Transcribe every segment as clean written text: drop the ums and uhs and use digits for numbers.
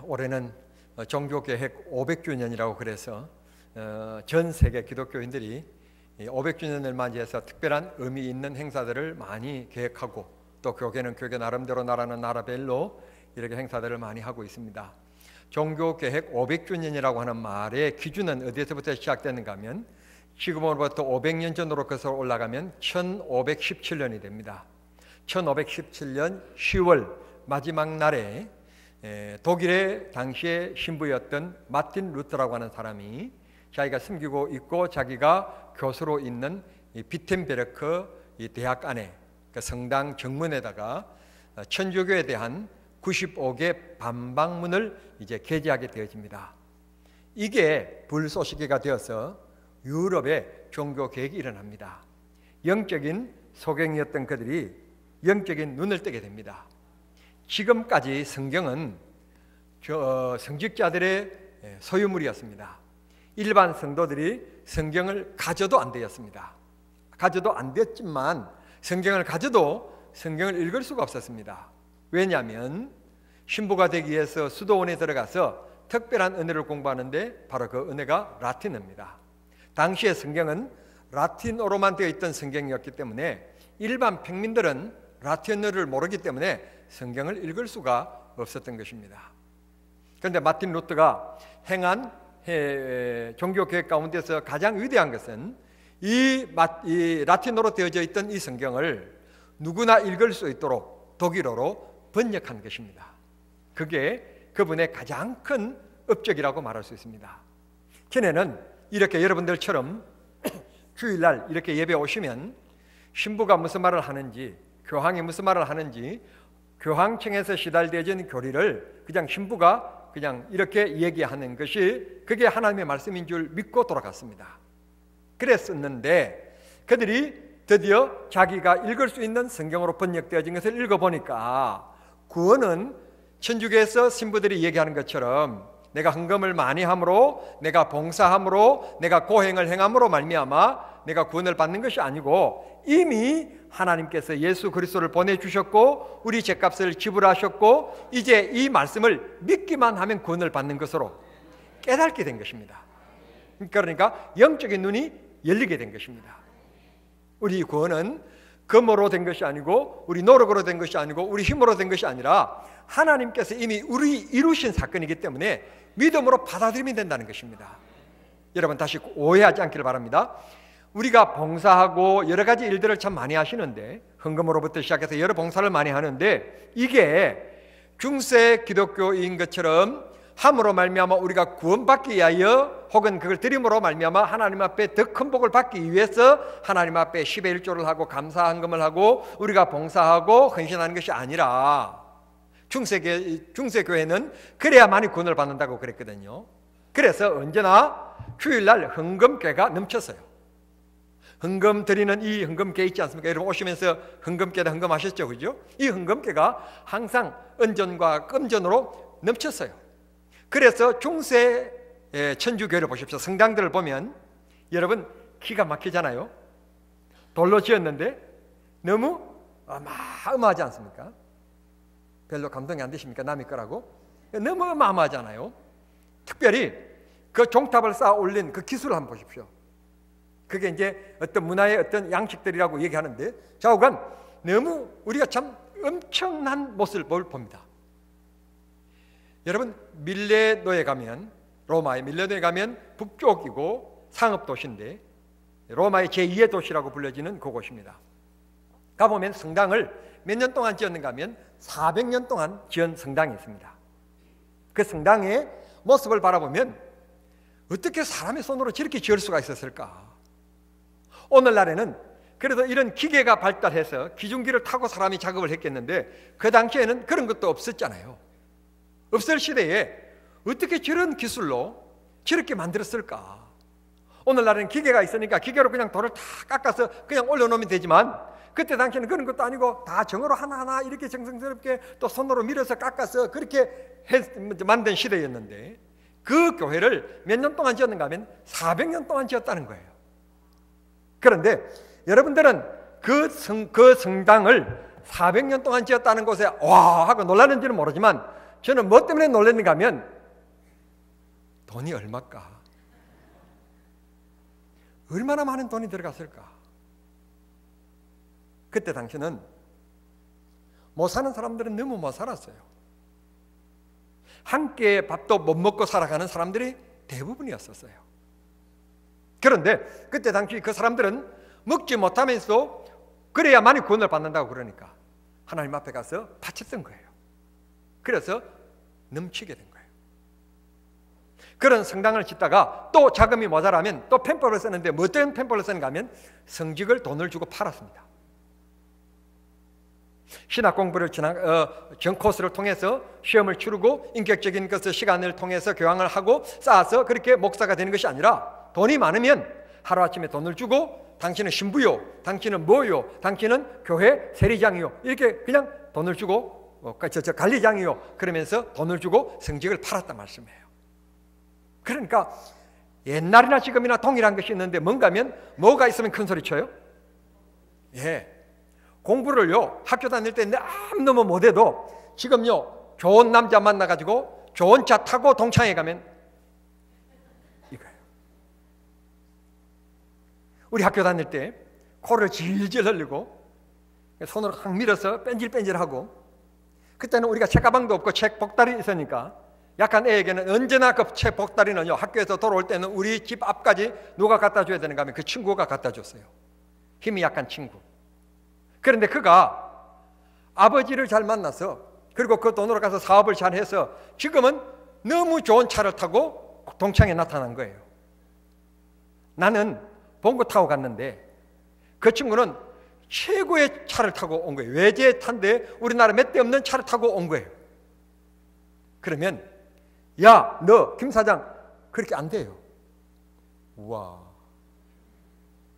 올해는 종교개혁 500주년이라고 그래서 전 세계 기독교인들이 500주년을 맞이해서 특별한 의미 있는 행사들을 많이 계획하고, 또 교계는 교계 나름대로 나라는 나라별로 이렇게 행사들을 많이 하고 있습니다. 종교개혁 500주년이라고 하는 말의 기준은 어디에서부터 시작되는가 하면 지금으로부터 500년 전으로 거슬러 올라가면 1517년이 됩니다. 1517년 10월 마지막 날에 독일의 당시의 신부였던 마틴 루터라고 하는 사람이 자기가 섬기고 있고 자기가 교수로 있는 이 비텐베르크 이 대학 안에 그 성당 정문에다가 천주교에 대한 95개 반박문을 이제 게재하게 되어집니다. 이게 불쏘시개가 되어서 유럽의 종교 개혁이 일어납니다. 영적인 소경이었던 그들이 영적인 눈을 뜨게 됩니다. 지금까지 성경은 성직자들의 소유물이었습니다. 일반 성도들이 성경을 가져도 안 되었습니다. 가져도 안 됐지만 성경을 가져도 성경을 읽을 수가 없었습니다. 왜냐하면 신부가 되기 위해서 수도원에 들어가서 특별한 은혜를 공부하는데 바로 그 은혜가 라틴어입니다. 당시의 성경은 라틴어로만 되어 있던 성경이었기 때문에 일반 평민들은 라틴어를 모르기 때문에 성경을 읽을 수가 없었던 것입니다. 그런데 마틴 루터가 행한 종교개혁 가운데서 가장 위대한 것은 이 라틴어로 되어져 있던 이 성경을 누구나 읽을 수 있도록 독일어로 번역한 것입니다. 그게 그분의 가장 큰 업적이라고 말할 수 있습니다. 전에는 이렇게 여러분들처럼 주일날 이렇게 예배 오시면 신부가 무슨 말을 하는지, 교황이 무슨 말을 하는지 교황청에서 시달되어진 교리를 그냥 신부가 그냥 이렇게 얘기하는 것이 그게 하나님의 말씀인 줄 믿고 돌아갔습니다. 그랬었는데 그들이 드디어 자기가 읽을 수 있는 성경으로 번역되어진 것을 읽어보니까 구원은 천주교에서 신부들이 얘기하는 것처럼 내가 헌금을 많이 함으로, 내가 봉사함으로, 내가 고행을 행함으로 말미암아 내가 구원을 받는 것이 아니고 이미 하나님께서 예수 그리스도를 보내주셨고 우리 죄값을 지불하셨고 이제 이 말씀을 믿기만 하면 구원을 받는 것으로 깨닫게 된 것입니다. 그러니까 영적인 눈이 열리게 된 것입니다. 우리 구원은 금으로 된 것이 아니고 우리 노력으로 된 것이 아니고 우리 힘으로 된 것이 아니라 하나님께서 이미 우리 이루신 사건이기 때문에 믿음으로 받아들이면 된다는 것입니다. 여러분 다시 오해하지 않기를 바랍니다. 우리가 봉사하고 여러 가지 일들을 참 많이 하시는데 헌금으로부터 시작해서 여러 봉사를 많이 하는데 이게 중세 기독교인 것처럼 함으로 말미암아 우리가 구원받기 위하여 혹은 그걸 드림으로 말미암아 하나님 앞에 더 큰 복을 받기 위해서 하나님 앞에 10의 1조를 하고 감사헌금을 하고 우리가 봉사하고 헌신하는 것이 아니라 중세교회는 그래야만이 구원을 받는다고 그랬거든요. 그래서 언제나 주일날 헌금괴가 넘쳤어요. 헌금 드리는 이 헌금괴 있지 않습니까? 여러분 오시면서 헌금괴다 헌금하셨죠, 그죠? 이 헌금괴가 항상 은전과 금전으로 넘쳤어요. 그래서 중세 천주교를 보십시오. 성당들을 보면 여러분 기가 막히잖아요. 돌로 지었는데 너무 어마어마하지 않습니까? 별로 감동이 안 되십니까? 남의 거라고? 너무 어마어마하잖아요. 특별히 그 종탑을 쌓아 올린 그 기술을 한번 보십시오. 그게 이제 어떤 문화의 어떤 양식들이라고 얘기하는데 좌우간 너무 우리가 참 엄청난 모습을 봅니다. 여러분 밀레노에 가면, 로마의 밀레노에 가면 북쪽이고 상업도시인데 로마의 제2의 도시라고 불려지는 그곳입니다. 가보면 성당을 몇 년 동안 지었는가 하면 400년 동안 지은 성당이 있습니다. 그 성당의 모습을 바라보면 어떻게 사람의 손으로 저렇게 지을 수가 있었을까? 오늘날에는 그래도 이런 기계가 발달해서 기중기를 타고 사람이 작업을 했겠는데 그 당시에는 그런 것도 없었잖아요. 없을 시대에 어떻게 저런 기술로 저렇게 만들었을까? 오늘날에는 기계가 있으니까 기계로 그냥 돌을 다 깎아서 그냥 올려놓으면 되지만 그때 당시에는 그런 것도 아니고 다 정으로 하나하나 이렇게 정성스럽게 또 손으로 밀어서 깎아서 그렇게 만든 시대였는데 그 교회를 몇 년 동안 지었는가 하면 400년 동안 지었다는 거예요. 그런데 여러분들은 그 성당을 400년 동안 지었다는 것에 와 하고 놀랐는지는 모르지만 저는 뭐 때문에 놀랐는가 하면 돈이 얼마일까? 얼마나 많은 돈이 들어갔을까? 그때 당시는 못 사는 사람들은 너무 못 살았어요. 한 끼의 밥도 못 먹고 살아가는 사람들이 대부분이었었어요. 그런데 그때 당시 그 사람들은 먹지 못하면서 그래야만이 구원을 받는다고 그러니까 하나님 앞에 가서 바쳤던 거예요. 그래서 넘치게 된 거예요. 그런 성당을 짓다가 또 자금이 모자라면 또 펜벌을 쓰는데 뭐 어떤 펜벌을 쓰는가 하면 성직을 돈을 주고 팔았습니다. 신학 공부를 전 코스를 통해서 시험을 치르고 인격적인 것을 시간을 통해서 교양을 하고 쌓아서 그렇게 목사가 되는 것이 아니라 돈이 많으면 하루아침에 돈을 주고 당신은 신부요, 당신은 뭐요, 당신은 교회 세리장이요, 이렇게 그냥 돈을 주고 관리장이요 그러면서 돈을 주고 성직을 팔았단 말씀이에요. 그러니까 옛날이나 지금이나 동일한 것이 있는데 뭔가 하면 뭐가 있으면 큰 소리 쳐요? 예, 공부를요 학교 다닐 때 너무 못해도 지금요 좋은 남자 만나가지고 좋은 차 타고 동창회 가면 이거예요. 우리 학교 다닐 때 코를 질질 흘리고 손으로 확 밀어서 뺀질뺀질하고, 그때는 우리가 책가방도 없고 책 복다리 있으니까 약한 애에게는 언제나 그 책 복다리는요 학교에서 돌아올 때는 우리 집 앞까지 누가 갖다 줘야 되는가 하면 그 친구가 갖다 줬어요. 힘이 약한 친구. 그런데 그가 아버지를 잘 만나서 그리고 그 돈으로 가서 사업을 잘 해서 지금은 너무 좋은 차를 타고 동창에 나타난 거예요. 나는 봉고 타고 갔는데 그 친구는 최고의 차를 타고 온 거예요. 외제 차인데 우리나라 몇 대 없는 차를 타고 온 거예요. 그러면 야, 너 김 사장 그렇게 안 돼요. 우와.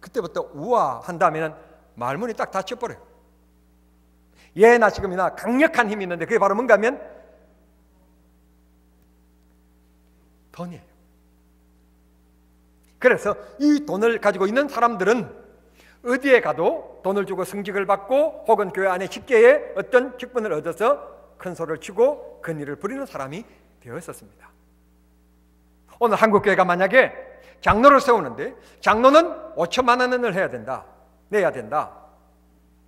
그때부터 우와 한 다음에는 말문이 딱 닫혀버려요. 예나 지금이나 강력한 힘이 있는데 그게 바로 뭔가 하면 돈이에요. 그래서 이 돈을 가지고 있는 사람들은 어디에 가도 돈을 주고 성직을 받고 혹은 교회 안에 직계에 어떤 직분을 얻어서 큰 소리를 치고 근의를 부리는 사람이 되었었습니다. 오늘 한국교회가 만약에 장로를 세우는데 장로는 5천만 원을 내야 된다.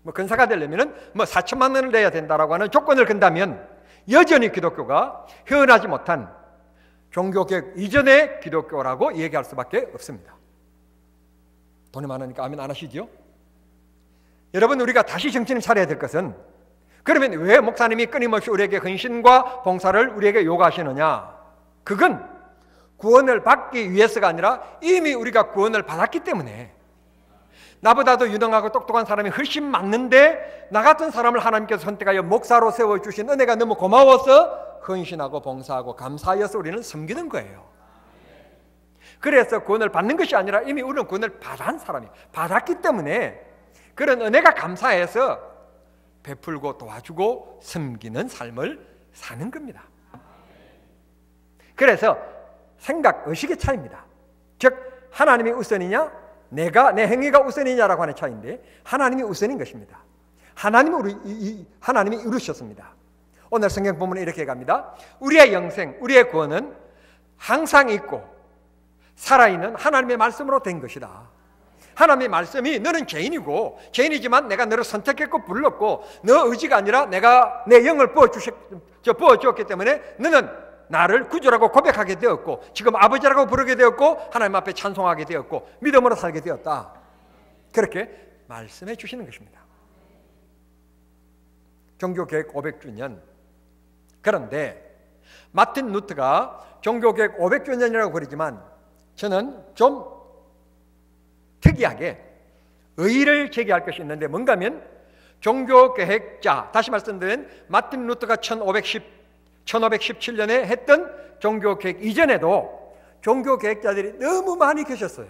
뭐 근사가 되려면은 뭐 4천만 원을 내야 된다라고 하는 조건을 건다면 여전히 기독교가 현하지 못한 종교개혁 이전의 기독교라고 얘기할 수밖에 없습니다. 돈이 많으니까 아멘 안 하시죠? 여러분, 우리가 다시 정신을 차려야 될 것은, 그러면 왜 목사님이 끊임없이 우리에게 헌신과 봉사를 우리에게 요구하시느냐? 그건 구원을 받기 위해서가 아니라 이미 우리가 구원을 받았기 때문에, 나보다도 유능하고 똑똑한 사람이 훨씬 많는데 나 같은 사람을 하나님께서 선택하여 목사로 세워주신 은혜가 너무 고마워서 헌신하고 봉사하고 감사하여서 우리는 섬기는 거예요. 그래서 구원을 받는 것이 아니라 이미 우리는 구원을 받은 사람이 받았기 때문에 그런 은혜가 감사해서 베풀고 도와주고 섬기는 삶을 사는 겁니다. 그래서 생각, 의식의 차이입니다. 즉 하나님이 우선이냐 내 행위가 우선이냐라고 하는 차이인데 하나님이 우선인 것입니다. 하나님이 이루셨습니다. 오늘 성경 본문은 이렇게 갑니다. 우리의 영생, 우리의 구원은 항상 있고 살아있는 하나님의 말씀으로 된 것이다. 하나님의 말씀이 너는 죄인이고 죄인이지만 내가 너를 선택했고 불렀고 너 의지가 아니라 내가 내 영을 부어주었기 때문에 너는 나를 구주라고 고백하게 되었고 지금 아버지라고 부르게 되었고 하나님 앞에 찬송하게 되었고 믿음으로 살게 되었다. 그렇게 말씀해 주시는 것입니다. 종교개혁 500주년. 그런데 마틴 루터가 종교개혁 500주년이라고 그러지만 저는 좀 특이하게 의의를 제기할 것이 있는데 뭔가 하면 종교개혁자, 다시 말씀드린 마틴 루터가 1517년에 했던 종교개혁 이전에도 종교개혁자들이 너무 많이 계셨어요.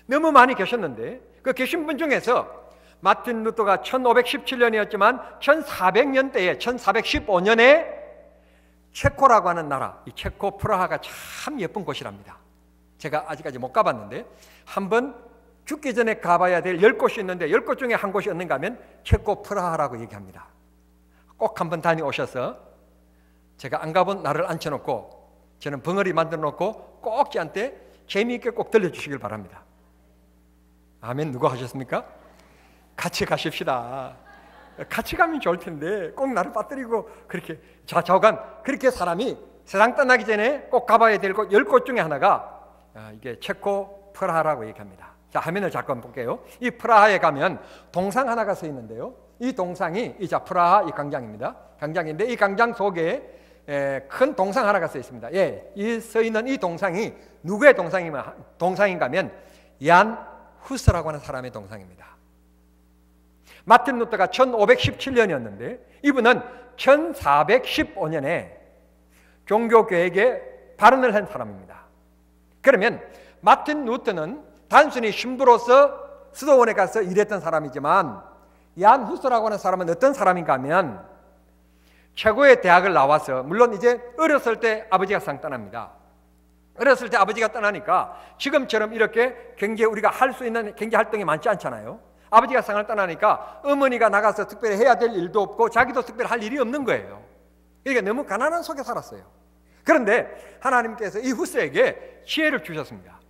너무 많이 계셨는데 그 계신 분 중에서 마틴 루터가 1517년이었지만 1400년대에 1415년에 체코라고 하는 나라, 이 체코 프라하가 참 예쁜 곳이랍니다. 제가 아직까지 못 가봤는데 한번 죽기 전에 가봐야 될 10곳이 있는데 10곳 중에 한 곳이 없는가 하면 체코 프라하라고 얘기합니다. 꼭 한번 다녀오셔서 제가 안 가본 나를 앉혀놓고 저는 벙어리 만들어 놓고 꼭 저한테 재미있게 꼭 들려주시길 바랍니다. 아멘. 누가 하셨습니까? 같이 가십시다. 같이 가면 좋을 텐데 꼭 나를 빠뜨리고 그렇게 좌우간 그렇게 사람이 세상 떠나기 전에 꼭 가봐야 될 곳 10곳 중에 하나가 이게 체코 프라하라고 얘기합니다. 자, 화면을 잠깐 볼게요. 이 프라하에 가면 동상 하나가 서 있는데요. 이 동상이 프라하 이 광장입니다. 광장인데 이 광장 속에 큰 동상 하나가 써 있습니다. 이 서 있는 이 동상이 누구의 동상인가 하면 얀 후스라고 하는 사람의 동상입니다. 마틴 루터가 1517년이었는데 이분은 1415년에 종교개혁에 발언을 한 사람입니다. 그러면 마틴 루터는 단순히 신부로서 수도원에 가서 일했던 사람이지만 얀 후스라고 하는 사람은 어떤 사람인가 하면 최고의 대학을 나와서 물론 이제 어렸을 때 아버지가 상떠납니다. 어렸을 때 아버지가 떠나니까 지금처럼 이렇게 우리가 할 수 있는 경제 활동이 많지 않잖아요. 아버지가 상을 떠나니까 어머니가 나가서 특별히 해야 될 일도 없고 자기도 특별히 할 일이 없는 거예요. 그러니까 너무 가난한 속에 살았어요. 그런데 하나님께서 이 후스에게 지혜를 주셨습니다.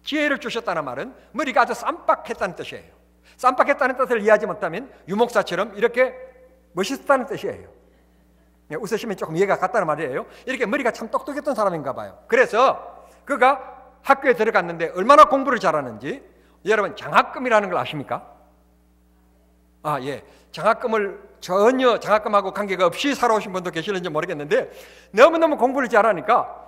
지혜를 주셨다는 말은 머리가 아주 쌈박했다는 뜻이에요. 쌈박했다는 뜻을 이해하지 못하면 유목사처럼 이렇게 멋있다는 뜻이에요. 웃으시면 조금 이해가 갔다는 말이에요. 이렇게 머리가 참 똑똑했던 사람인가 봐요. 그래서 그가 학교에 들어갔는데 얼마나 공부를 잘하는지 여러분 장학금이라는 걸 아십니까? 전혀 장학금하고 관계가 없이 살아오신 분도 계시는지 모르겠는데 너무너무 공부를 잘하니까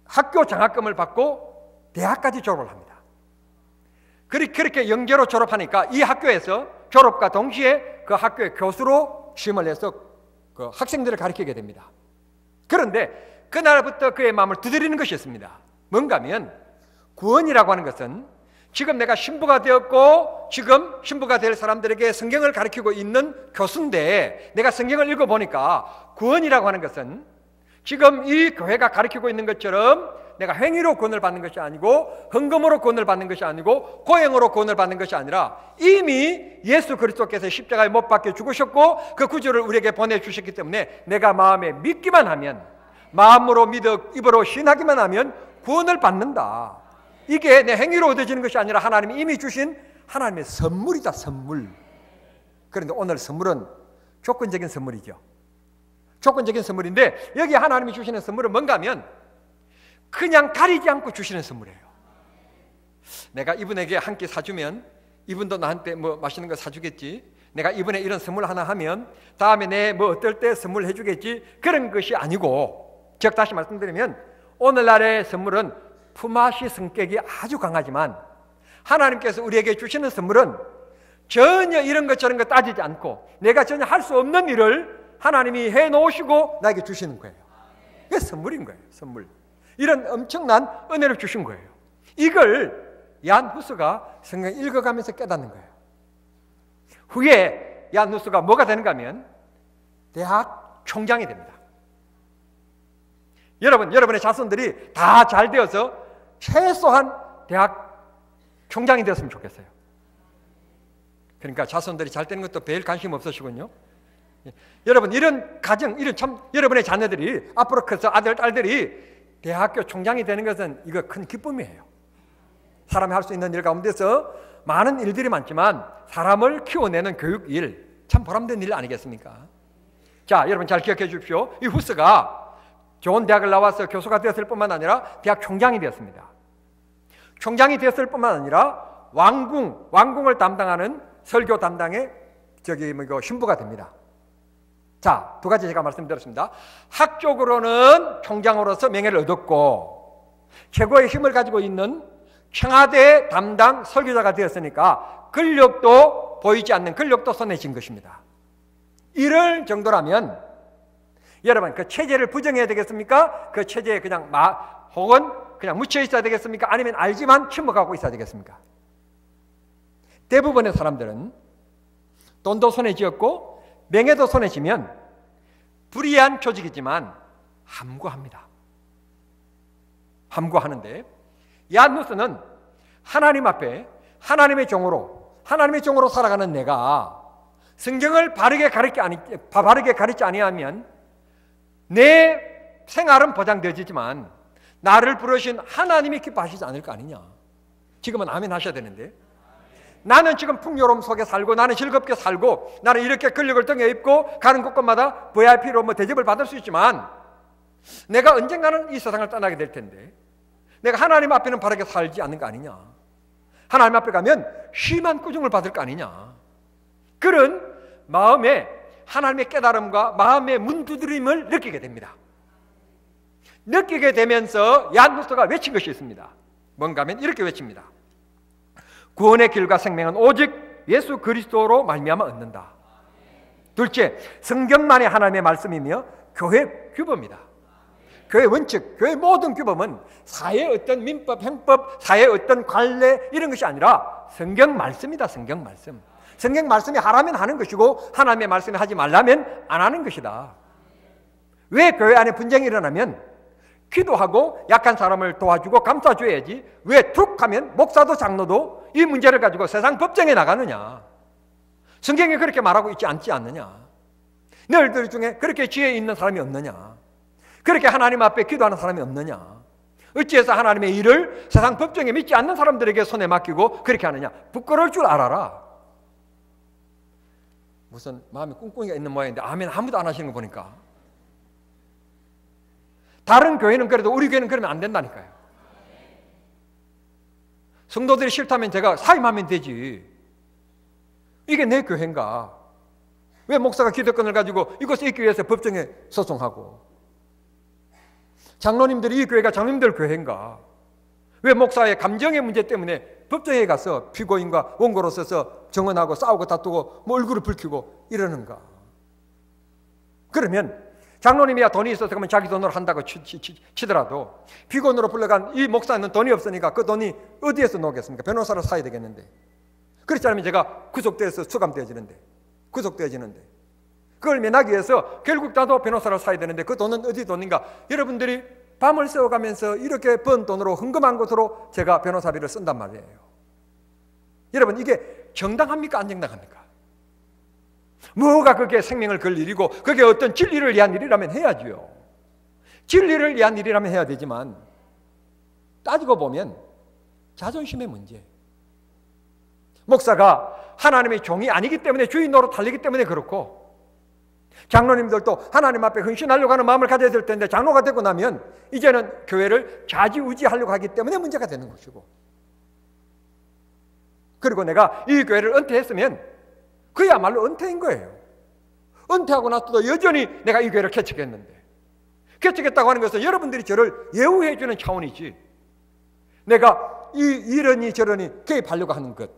학교 장학금을 받고 대학까지 졸업을 합니다. 그렇게 영재로 졸업하니까 이 학교에서 졸업과 동시에 그 학교의 교수로 취임을 해서 그 학생들을 가르치게 됩니다. 그런데 그날부터 그의 마음을 두드리는 것이 있습니다. 뭔가 하면 구원이라고 하는 것은 지금 내가 신부가 되었고 지금 신부가 될 사람들에게 성경을 가르치고 있는 교수인데 내가 성경을 읽어보니까 구원이라고 하는 것은 지금 이 교회가 가르치고 있는 것처럼 내가 행위로 구원을 받는 것이 아니고 헌금으로 구원을 받는 것이 아니고 고행으로 구원을 받는 것이 아니라 이미 예수 그리스도께서 십자가에 못 박혀 죽으셨고 그 구주를 우리에게 보내주셨기 때문에 내가 마음에 믿기만 하면 마음으로 믿어 입으로 신하기만 하면 구원을 받는다. 이게 내 행위로 얻어지는 것이 아니라 하나님이 이미 주신 하나님의 선물이다. 선물. 그런데 오늘 선물은 조건적인 선물이죠. 조건적인 선물인데 여기 하나님이 주시는 선물은 뭔가 하면 그냥 가리지 않고 주시는 선물이에요. 내가 이분에게 한 끼 사주면 이분도 나한테 뭐 맛있는 거 사주겠지. 내가 이분에 이런 선물 하나 하면 다음에 내 뭐 어떨 때 선물 해주겠지. 그런 것이 아니고 즉 다시 말씀드리면 오늘날의 선물은 품앗이 성격이 아주 강하지만 하나님께서 우리에게 주시는 선물은 전혀 이런 것 저런 거 따지지 않고 내가 전혀 할 수 없는 일을 하나님이 해놓으시고 나에게 주시는 거예요. 그게 선물인 거예요. 선물. 이런 엄청난 은혜를 주신 거예요. 이걸 얀 후스가 성경 읽어가면서 깨닫는 거예요. 후에 얀 후스가 뭐가 되는가 하면 대학 총장이 됩니다. 여러분의 자손들이 다 잘 되어서 최소한 대학 총장이 되었으면 좋겠어요. 그러니까 자손들이 잘 되는 것도 별 관심 없으시군요. 여러분 이런 가정, 여러분의 자녀들이 앞으로 커서 아들, 딸들이 대학교 총장이 되는 것은 이거 큰 기쁨이에요. 사람이 할 수 있는 일 가운데서 많은 일들이 많지만 사람을 키워내는 교육 일, 참 보람된 일 아니겠습니까? 자, 여러분 잘 기억해 주십시오. 이 후스가 좋은 대학을 나와서 교수가 되었을 뿐만 아니라 대학 총장이 되었습니다. 총장이 되었을 뿐만 아니라 왕궁을 담당하는 설교 담당의 신부가 됩니다. 자, 두 가지 제가 말씀드렸습니다. 학적으로는 총장으로서 명예를 얻었고 최고의 힘을 가지고 있는 청와대 담당 설교자가 되었으니까 권력도 보이지 않는 권력도 손에 쥔 것입니다. 이럴 정도라면 여러분 그 체제를 부정해야 되겠습니까? 그 체제에 그냥 혹은 그냥 묻혀 있어야 되겠습니까? 아니면 알지만 침묵하고 있어야 되겠습니까? 대부분의 사람들은 돈도 손에 쥐었고 명예도 손에 쥐면 불의한 조직이지만 함구합니다. 함구하는데 얀 후스는 하나님 앞에 하나님의 종으로 살아가는 내가 성경을 바르게 가르치 아니하면 내 생활은 보장되지만 나를 부르신 하나님이 기뻐하시지 않을 거 아니냐. 지금은 아멘 하셔야 되는데, 나는 지금 풍요로움 속에 살고 나는 즐겁게 살고 나는 이렇게 근력을 등에 입고 가는 곳곳마다 VIP로 대접을 받을 수 있지만 내가 언젠가는 이 세상을 떠나게 될 텐데 내가 하나님 앞에는 바르게 살지 않는 거 아니냐. 하나님 앞에 가면 심한 꾸중을 받을 거 아니냐. 그런 마음에 하나님의 깨달음과 마음의 문두드림을 느끼게 됩니다. 느끼게 되면서 얀 후스가 외친 것이 있습니다. 뭔가 하면 이렇게 외칩니다. 구원의 길과 생명은 오직 예수 그리스도로 말미암아 얻는다. 둘째, 성경만이 하나님의 말씀이며 교회 규범이다. 교회 원칙, 교회 모든 규범은 사회의 어떤 민법, 행법, 사회의 어떤 관례 이런 것이 아니라 성경 말씀이다. 성경 말씀. 성경 말씀이 하라면 하는 것이고 하나님의 말씀이 하지 말라면 안 하는 것이다. 왜 교회 안에 분쟁이 일어나면 기도하고 약한 사람을 도와주고 감싸줘야지 왜 툭 하면 목사도 장로도 이 문제를 가지고 세상 법정에 나가느냐. 성경이 그렇게 말하고 있지 않지 않느냐. 너희들 중에 그렇게 지혜 있는 사람이 없느냐. 그렇게 하나님 앞에 기도하는 사람이 없느냐. 어찌해서 하나님의 일을 세상 법정에 믿지 않는 사람들에게 손에 맡기고 그렇게 하느냐. 부끄러울 줄 알아라. 무슨 마음에 꿍꿍이가 있는 모양인데 아멘 아무도 안 하시는 거 보니까. 다른 교회는 그래도 우리 교회는 그러면 안 된다니까요. 성도들이 싫다면 제가 사임하면 되지. 이게 내 교회인가? 왜 목사가 기득권을 가지고 이것을 이 교회에서 법정에 소송하고, 장로님들이 이 교회가 장로님들 교회인가? 왜 목사의 감정의 문제 때문에 법정에 가서 피고인과 원고로 서서 정언하고 싸우고 다투고 얼굴을 붉히고 이러는가? 그러면 장로님이야 돈이 있어서 그러면 자기 돈으로 한다고 치더라도 피고인으로 불러간 이 목사는 돈이 없으니까 그 돈이 어디에서 나오겠습니까? 변호사를 사야 되겠는데, 그렇지 않으면 제가 구속돼서 수감되어지는데, 그걸 면하기 위해서 결국 나도 변호사를 사야 되는데 그 돈은 어디 돈인가? 여러분들이 밤을 새워가면서 이렇게 번 돈으로 헌금한 것으로 제가 변호사비를 쓴단 말이에요. 여러분, 이게 정당합니까? 안 정당합니까? 뭐가 그게 생명을 걸 일이고 그게 어떤 진리를 위한 일이라면 해야지요. 진리를 위한 일이라면 해야 되지만 따지고 보면 자존심의 문제. 목사가 하나님의 종이 아니기 때문에 주인 노릇 달리기 때문에 그렇고, 장로님들도 하나님 앞에 헌신하려고 하는 마음을 가져야 될 텐데 장로가 되고 나면 이제는 교회를 좌지우지하려고 하기 때문에 문제가 되는 것이고, 그리고 내가 이 교회를 은퇴했으면 그야말로 은퇴인 거예요. 은퇴하고 나서도 여전히 내가 이 교회를 개척했는데, 개척했다고 하는 것은 여러분들이 저를 예우해 주는 차원이지 내가 이러니 저러니 개입하려고 하는 것,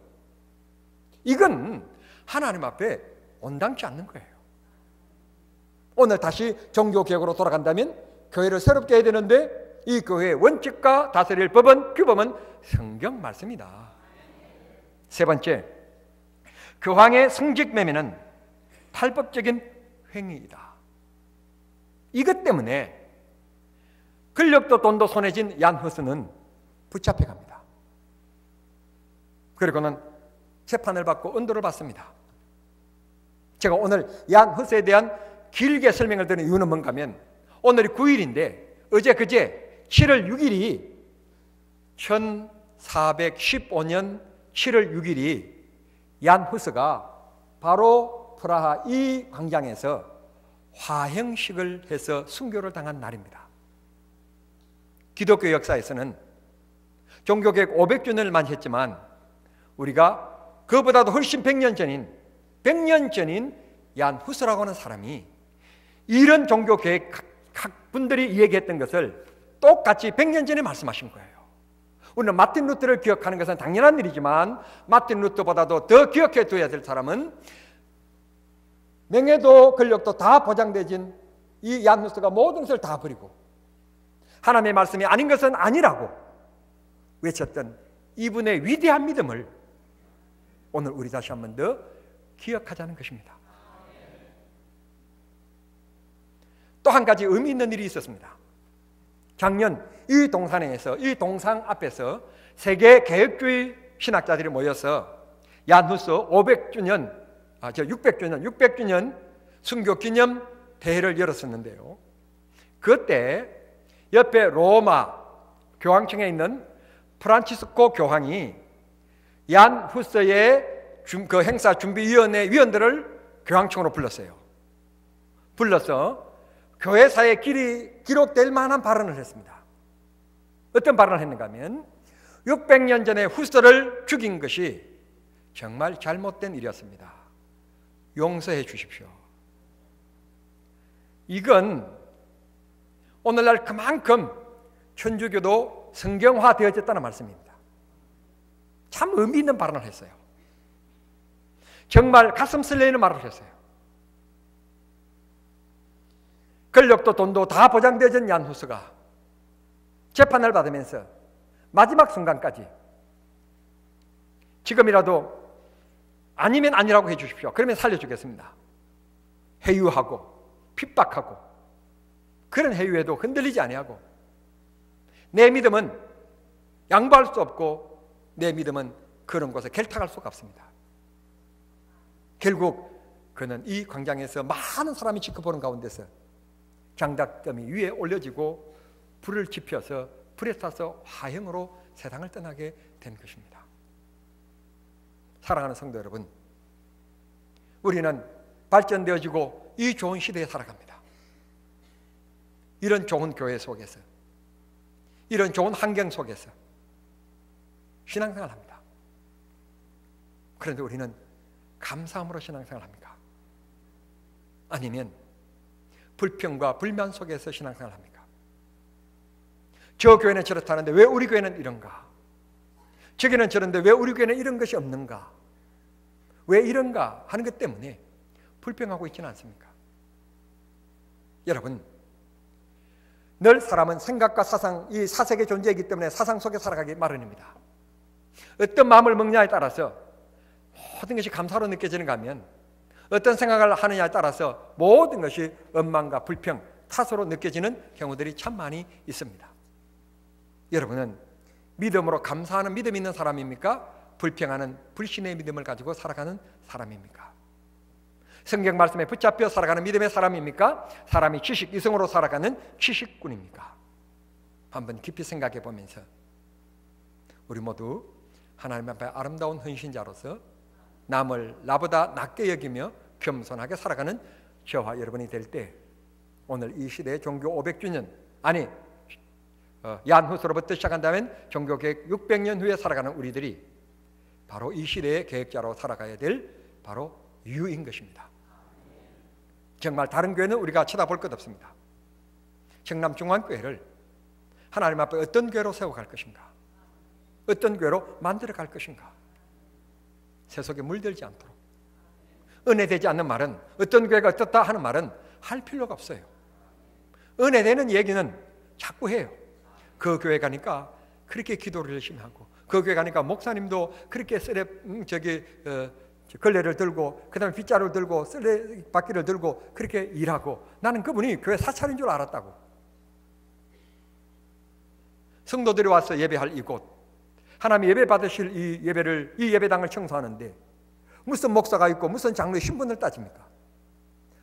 이건 하나님 앞에 온당치 않는 거예요. 오늘 다시 종교개혁으로 돌아간다면 교회를 새롭게 해야 되는데 이 교회의 원칙과 다스릴 법은, 규범은 성경 말씀이다. 세 번째, 교황의 승직매매는 탈법적인 행위이다. 이것 때문에 권력도 돈도 손에 쥔 얀 후스는 붙잡혀갑니다. 그리고는 재판을 받고 은도를 받습니다. 제가 오늘 얀 후스에 대한 길게 설명을 드리는 이유는 뭔가 하면 오늘이 9일인데 어제 그제 7월 6일이 1415년 7월 6일이 얀 후스가 바로 프라하 이 광장에서 화형식을 해서 순교를 당한 날입니다. 기독교 역사에서는 종교개혁 500주년을 맞이했지만 우리가 그보다도 훨씬 100년 전인 얀 후스라고 하는 사람이 이런 종교개혁 학분들이 얘기했던 것을 똑같이 100년 전에 말씀하신 거예요. 우리는 마틴 루터를 기억하는 것은 당연한 일이지만 마틴 루터보다도 더 기억해 둬야 될 사람은 명예도 권력도 다 보장되진 이 얀 후스가 모든 것을 다 버리고 하나님의 말씀이 아닌 것은 아니라고 외쳤던 이분의 위대한 믿음을 오늘 우리 다시 한 번 더 기억하자는 것입니다. 또 한 가지 의미 있는 일이 있었습니다. 작년 이 동산에서, 이 동상 앞에서 세계 개혁주의 신학자들이 모여서 얀 후스 600주년 순교 기념 대회를 열었었는데요. 그때 옆에 로마 교황청에 있는 프란치스코 교황이 얀 후서의 그 행사 준비위원회 위원들을 교황청으로 불렀어요. 불러서 교회사의 길이 기록될 만한 발언을 했습니다. 어떤 발언을 했는가 하면 600년 전에 후서를 죽인 것이 정말 잘못된 일이었습니다. 용서해 주십시오. 이건 오늘날 그만큼 천주교도 성경화되어졌다는 말씀입니다. 참 의미 있는 발언을 했어요. 정말 가슴 설레이는 말을 했어요. 권력도 돈도 다 보장되어진 얀 후서가 재판을 받으면서 마지막 순간까지 지금이라도 아니면 아니라고 해 주십시오. 그러면 살려주겠습니다. 회유하고 핍박하고 그런 회유에도 흔들리지 아니하고 내 믿음은 양보할 수 없고 내 믿음은 그런 곳에 결탁할 수가 없습니다. 결국 그는 이 광장에서 많은 사람이 지켜보는 가운데서 장작더미 위에 올려지고 불을 지펴서 불에 타서 화형으로 세상을 떠나게 된 것입니다. 사랑하는 성도 여러분, 우리는 발전되어지고 이 좋은 시대에 살아갑니다. 이런 좋은 교회 속에서, 이런 좋은 환경 속에서 신앙생활을 합니다. 그런데 우리는 감사함으로 신앙생활을 합니까? 아니면 불평과 불만 속에서 신앙생활을 합니까? 저 교회는 저렇다는데 왜 우리 교회는 이런가? 저기는 저런데 왜 우리 교회는 이런 것이 없는가? 왜 이런가 하는 것 때문에 불평하고 있지는 않습니까? 여러분, 늘 사람은 생각과 사상, 이 사색의 존재이기 때문에 사상 속에 살아가기 마련입니다. 어떤 마음을 먹냐에 따라서 모든 것이 감사로 느껴지는가 하면 어떤 생각을 하느냐에 따라서 모든 것이 원망과 불평, 탓으로 느껴지는 경우들이 참 많이 있습니다. 여러분은 믿음으로 감사하는 믿음이 있는 사람입니까? 불평하는 불신의 믿음을 가지고 살아가는 사람입니까? 성경 말씀에 붙잡혀 살아가는 믿음의 사람입니까? 사람이 지식 이성으로 살아가는 지식꾼입니까? 한번 깊이 생각해 보면서 우리 모두 하나님 앞에 아름다운 헌신자로서 남을 나보다 낮게 여기며 겸손하게 살아가는 저와 여러분이 될 때 오늘 이 시대의 종교 500주년 아니 얀 후서로부터 시작한다면 종교개혁 600년 후에 살아가는 우리들이 바로 이 시대의 계획자로 살아가야 될 바로 이유인 것입니다. 정말 다른 교회는 우리가 쳐다볼 것 없습니다. 청남중앙교회를 하나님 앞에 어떤 교회로 세워갈 것인가? 어떤 교회로 만들어갈 것인가? 세속에 물들지 않도록 은혜되지 않는 말은 어떤 교회가 어떻다 하는 말은 할 필요가 없어요. 은혜되는 얘기는 자꾸 해요. 그 교회 가니까 그렇게 기도를 열심히 하고 그 교회 가니까 목사님도 그렇게 걸레를 들고 그 다음에 빗자루를 들고 쓰레기바퀴를 들고 그렇게 일하고 나는 그분이 교회 사찰인 줄 알았다고. 성도들이 와서 예배할 이곳 하나님 예배 받으실 이 예배당을 청소하는데 무슨 목사가 있고 무슨 장로의 신분을 따집니까?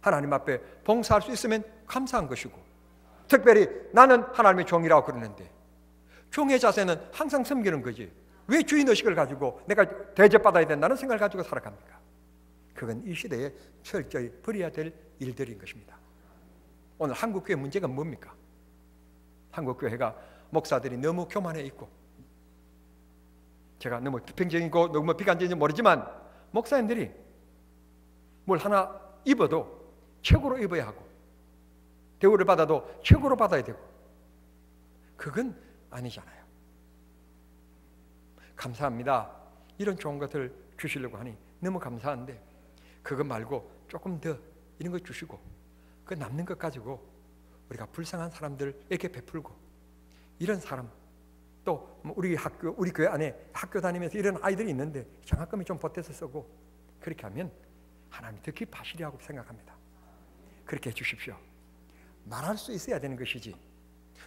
하나님 앞에 봉사할 수 있으면 감사한 것이고 특별히 나는 하나님의 종이라고 그러는데 종의 자세는 항상 섬기는 거지 왜 주인의식을 가지고 내가 대접받아야 된다는 생각을 가지고 살아갑니까? 그건 이 시대에 철저히 버려야 될 일들인 것입니다. 오늘 한국교회 문제가 뭡니까? 한국교회가 목사들이 너무 교만해 있고 제가 너무 비평적이고 너무 비관적인지 모르지만 목사님들이 뭘 하나 입어도 최고로 입어야 하고 대우를 받아도 최고로 받아야 되고 그건 아니잖아요. 감사합니다. 이런 좋은 것을 주시려고 하니 너무 감사한데 그것 말고 조금 더 이런 거 주시고 그 남는 것 가지고 우리가 불쌍한 사람들에게 베풀고 이런 사람 또 우리 교회 안에 학교 다니면서 이런 아이들이 있는데 장학금이 좀 보태서 쓰고 그렇게 하면 하나님이 더 기뻐하시리라고 생각합니다. 그렇게 해주십시오. 말할 수 있어야 되는 것이지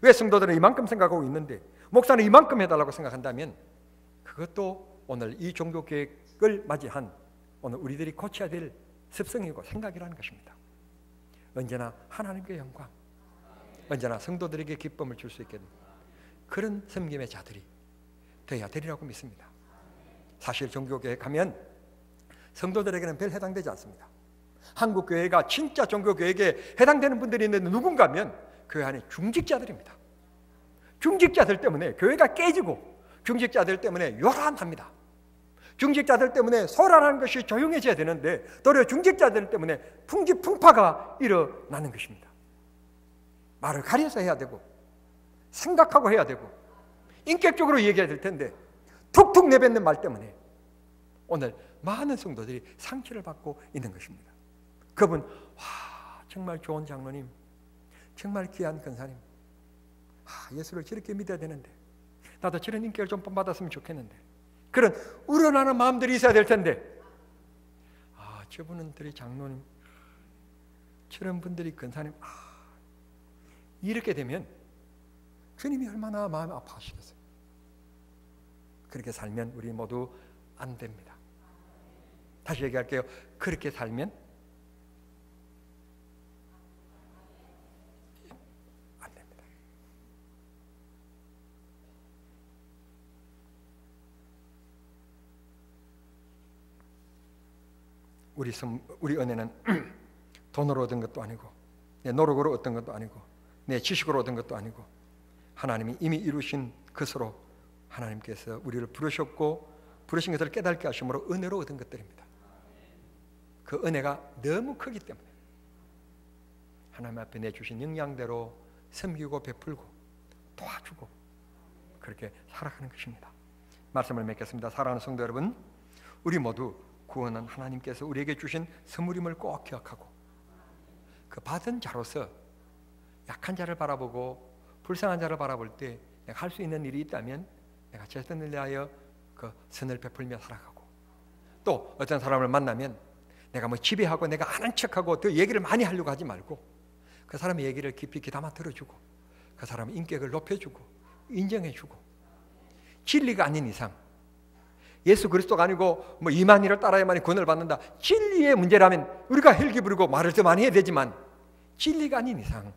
왜 성도들은 이만큼 생각하고 있는데 목사는 이만큼 해달라고 생각한다면 그것도 오늘 이 종교개혁을 맞이한 오늘 우리들이 고쳐야 될 습성이고 생각이라는 것입니다. 언제나 하나님께 영광 언제나 성도들에게 기쁨을 줄 수 있겠는 그런 섬김의 자들이 되어야 되리라고 믿습니다. 사실 종교교회 가면 성도들에게는 별 해당되지 않습니다. 한국 교회가 진짜 종교교회에 해당되는 분들이 있는데 누군가 하면 교회 안에 중직자들입니다. 중직자들 때문에 교회가 깨지고 중직자들 때문에 요란합니다. 중직자들 때문에 소란하는 것이 조용해져야 되는데 도리어 중직자들 때문에 풍지풍파가 일어나는 것입니다. 말을 가려서 해야 되고 생각하고 해야 되고 인격적으로 얘기해야 될 텐데 툭툭 내뱉는 말 때문에 오늘 많은 성도들이 상처를 받고 있는 것입니다. 그분 정말 좋은 장로님, 정말 귀한 권사님, 예수를 저렇게 믿어야 되는데 나도 저런 인격을 좀 본받았으면 좋겠는데 그런 우러나는 마음들이 있어야 될 텐데 저분들이 장로님, 저런 분들이 권사님, 이렇게 되면 주님이 얼마나 마음이 아파하시겠어요. 그렇게 살면 우리 모두 안 됩니다. 다시 얘기할게요. 그렇게 살면 안 됩니다. 우리 은혜는 돈으로 얻은 것도 아니고 내 노력으로 얻은 것도 아니고 내 지식으로 얻은 것도 아니고 하나님이 이미 이루신 것으로 하나님께서 우리를 부르셨고 부르신 것을 깨닫게 하심으로 은혜로 얻은 것들입니다. 그 은혜가 너무 크기 때문에 하나님 앞에 내주신 영양대로 섬기고 베풀고 도와주고 그렇게 살아가는 것입니다. 말씀을 맺겠습니다. 사랑하는 성도 여러분, 우리 모두 구원은 하나님께서 우리에게 주신 선물임을 꼭 기억하고 그 받은 자로서 약한 자를 바라보고 불쌍한 자를 바라볼 때 내가 할 수 있는 일이 있다면 내가 최선을 다하여 그 선을 베풀며 살아가고 또 어떤 사람을 만나면 내가 뭐 지배하고 내가 아는 척하고 더 얘기를 많이 하려고 하지 말고 그 사람의 얘기를 깊이 귀담아 들어주고 그 사람의 인격을 높여주고 인정해주고 진리가 아닌 이상 예수 그리스도가 아니고 뭐 이만희를 따라야만이 구원을 받는다. 진리의 문제라면 우리가 헬기 부르고 말을 더 많이 해야 되지만 진리가 아닌 이상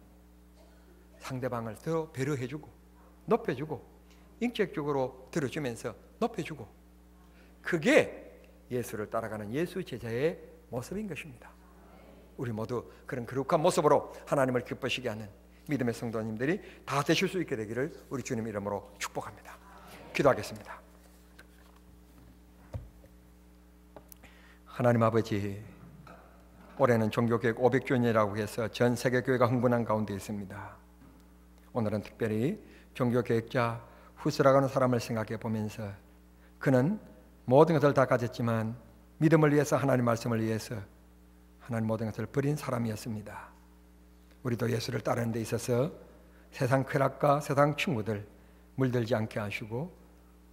상대방을 더 배려해주고 높여주고 인격적으로 들어주면서 높여주고 그게 예수를 따라가는 예수 제자의 모습인 것입니다. 우리 모두 그런 거룩한 모습으로 하나님을 기쁘시게 하는 믿음의 성도님들이 다 되실 수 있게 되기를 우리 주님 이름으로 축복합니다. 기도하겠습니다. 하나님 아버지, 올해는 종교개혁 500주년이라고 해서 전 세계 교회가 흥분한 가운데 있습니다. 오늘은 특별히 종교개혁자 후스라고 하는 사람을 생각해 보면서 그는 모든 것을 다 가졌지만 믿음을 위해서 하나님 말씀을 위해서 하나님 모든 것을 버린 사람이었습니다. 우리도 예수를 따르는 데 있어서 세상 쾌락과 세상 친구들 물들지 않게 하시고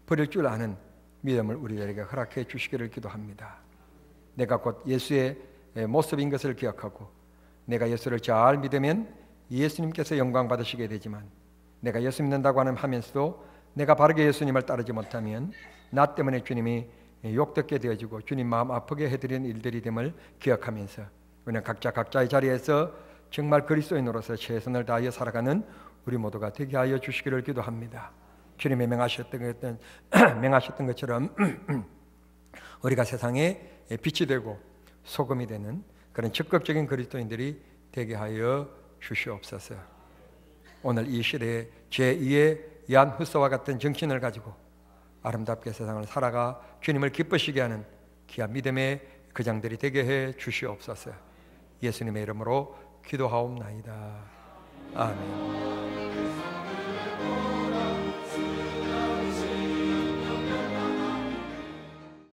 버릴 줄 아는 믿음을 우리에게 허락해 주시기를 기도합니다. 내가 곧 예수의 모습인 것을 기억하고 내가 예수를 잘 믿으면 예수님께서 영광 받으시게 되지만 내가 예수 믿는다고 하면서도 내가 바르게 예수님을 따르지 못하면 나 때문에 주님이 욕듣게 되어지고 주님 마음 아프게 해드리는 일들이 됨을 기억하면서 우리는 각자 각자의 자리에서 정말 그리스도인으로서 최선을 다하여 살아가는 우리 모두가 되게 하여 주시기를 기도합니다. 주님이 명하셨던 것처럼 우리가 세상에 빛이 되고 소금이 되는 그런 적극적인 그리스도인들이 되게 하여 주시옵소서. 오늘 이 시대에 제2의 얀 후스와 같은 정신을 가지고 아름답게 세상을 살아가 주님을 기쁘시게 하는 귀한 믿음의 그장들이 되게 해 주시옵소서. 예수님의 이름으로 기도하옵나이다. 아멘.